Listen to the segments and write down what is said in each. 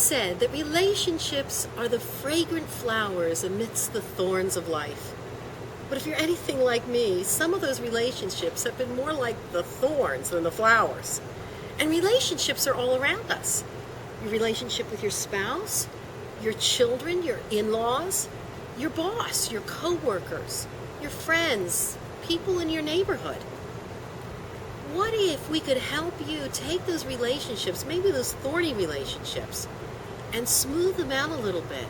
said that relationships are the fragrant flowers amidst the thorns of life. But if you're anything like me, some of those relationships have been more like the thorns than the flowers. And relationships are all around us. Your relationship with your spouse, your children, your in-laws, your boss, your co-workers, your friends, people in your neighborhood. What if we could help you take those relationships, maybe those thorny relationships, and smooth them out a little bit?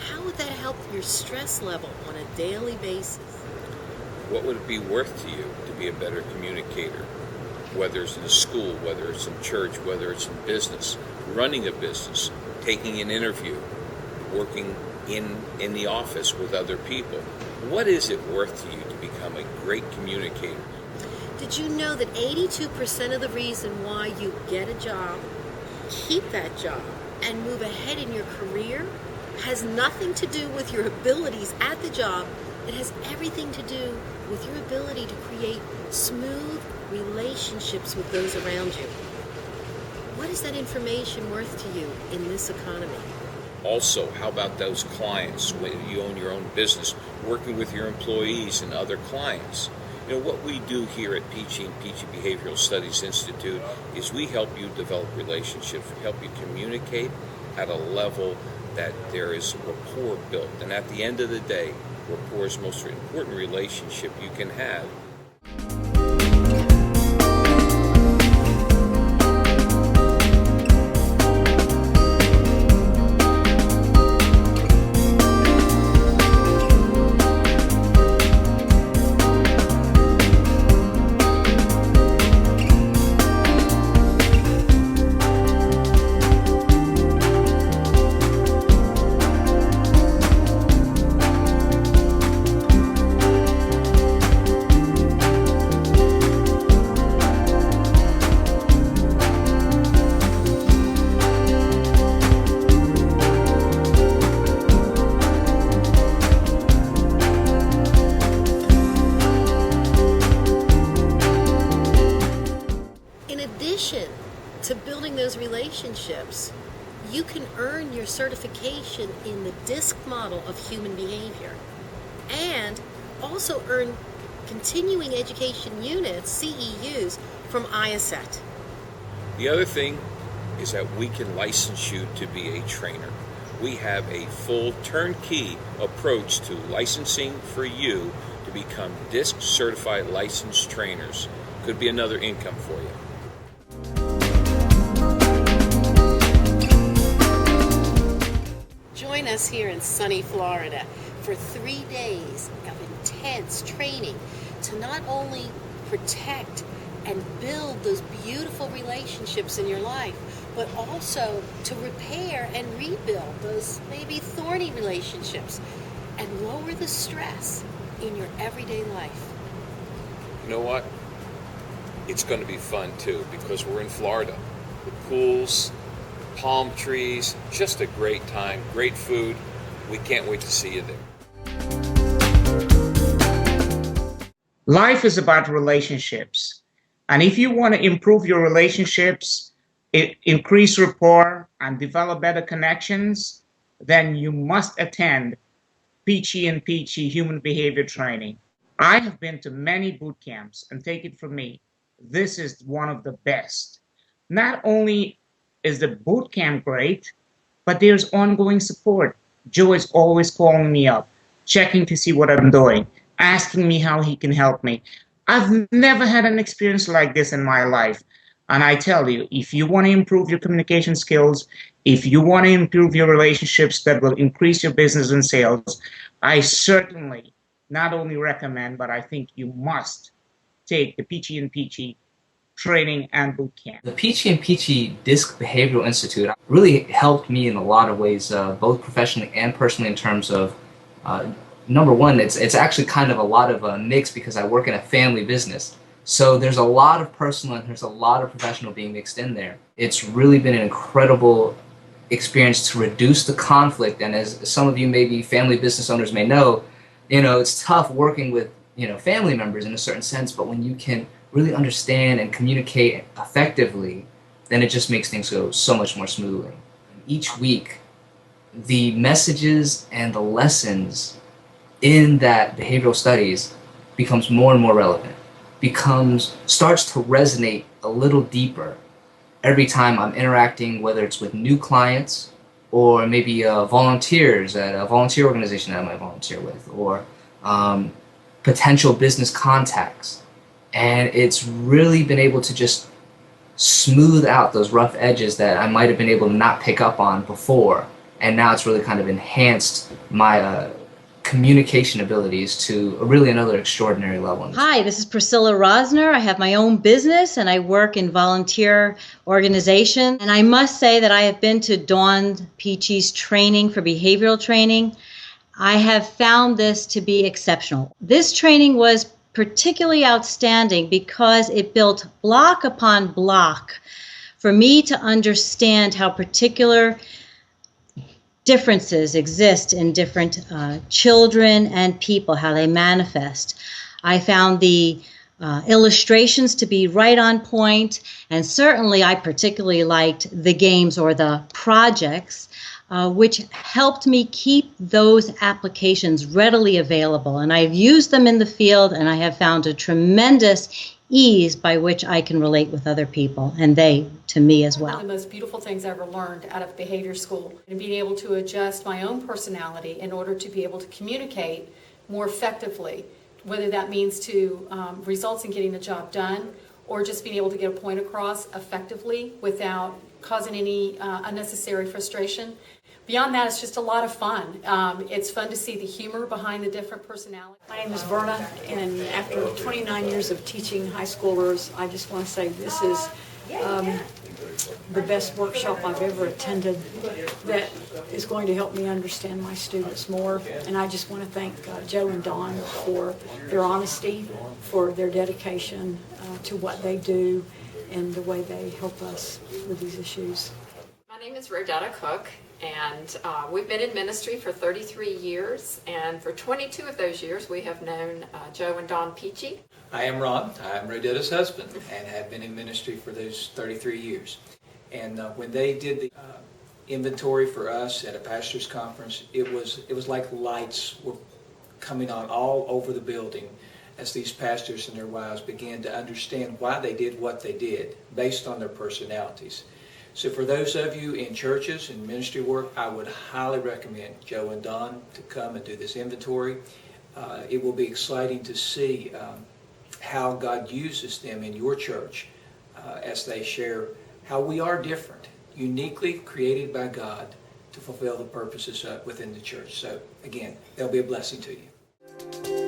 How would that help your stress level on a daily basis? What would it be worth to you to be a better communicator? Whether it's in school, whether it's in church, whether it's in business, running a business, taking an interview, working in the office with other people. What is it worth to you to become a great communicator? Did you know that 82% of the reason why you get a job, keep that job, and move ahead in your career has nothing to do with your abilities at the job? It has everything to do with your ability to create smooth relationships with those around you. What is that information worth to you in this economy? Also, how about those clients when you own your own business, working with your employees and other clients? You know, what we do here at Pici and Pici Behavioral Studies Institute is we help you develop relationships, we help you communicate at a level that there is rapport built. And at the end of the day, rapport is the most important relationship you can have. To building those relationships, you can earn your certification in the DISC model of human behavior and also earn continuing education units, CEUs, from IACET. The other thing is that we can license you to be a trainer. We have a full turnkey approach to licensing for you to become DISC certified licensed trainers. Could be another income for you. Join us here in sunny Florida for 3 days of intense training to not only protect and build those beautiful relationships in your life, but also to repair and rebuild those maybe thorny relationships and lower the stress in your everyday life. You know what? It's going to be fun too because we're in Florida. The pools, palm trees, just a great time, great food. We can't wait to see you there. Life is about relationships. And if you want to improve your relationships, increase rapport, and develop better connections, then you must attend Pici and Pici Human Behavior Training. I have been to many boot camps, and take it from me, this is one of the best. Not only is the boot camp great, but there's ongoing support. Joe is always calling me up, checking to see what I'm doing, asking me how he can help me. I've never had an experience like this in my life. And I tell you, if you want to improve your communication skills, if you want to improve your relationships that will increase your business and sales, I certainly not only recommend, but I think you must take the Pici and Pici training and boot camp. The Pici and Pici DISC Behavioral Institute really helped me in a lot of ways, both professionally and personally, in terms of number one, it's actually kind of a lot of a mix because I work in a family business. So there's a lot of personal and there's a lot of professional being mixed in there. It's really been an incredible experience to reduce the conflict. And as some of you maybe family business owners may know, it's tough working with, family members in a certain sense, but when you can really understand and communicate effectively, then it just makes things go so much more smoothly. each week, the messages and the lessons in that behavioral studies becomes more and more relevant, starts to resonate a little deeper every time I'm interacting, whether it's with new clients or maybe volunteers at a volunteer organization that I might volunteer with, or potential business contacts. And it's really been able to just smooth out those rough edges that I might have been able to not pick up on before. And now it's really kind of enhanced my communication abilities to really another extraordinary level. Hi, this is Priscilla Rosner. I have my own business and I work in volunteer organization. And I must say that I have been to Dawn Pici's training for behavioral training. I have found this to be exceptional. This training was particularly outstanding because it built block upon block for me to understand how particular differences exist in different children and people, how they manifest. I found the illustrations to be right on point, and certainly I particularly liked the games or the projects, which helped me keep those applications readily available. And I've used them in the field, and I have found a tremendous ease by which I can relate with other people, and they to me as well. One of the most beautiful things I ever learned out of behavior school, and being able to adjust my own personality in order to be able to communicate more effectively, whether that means to results in getting the job done, or just being able to get a point across effectively without causing any unnecessary frustration. Beyond that, it's just a lot of fun. It's fun to see the humor behind the different personalities. My name is Verna, and after 29 years of teaching high schoolers, I just want to say this is the best workshop I've ever attended that is going to help me understand my students more. And I just want to thank Joe and Dawn for their honesty, for their dedication to what they do, and the way they help us with these issues. My name is Rodetta Cook, and we've been in ministry for 33 years, and for 22 of those years we have known Joe and Dawn Pici. I am Ron. I'm Rodetta's husband and have been in ministry for those 33 years. And when they did the inventory for us at a pastor's conference, it was like lights were coming on all over the building as these pastors and their wives began to understand why they did what they did based on their personalities. So for those of you in churches and ministry work, I would highly recommend Joe and Dawn to come and do this inventory. It will be exciting to see how God uses them in your church as they share how we are different, uniquely created by God to fulfill the purposes within the church. So again, they'll be a blessing to you.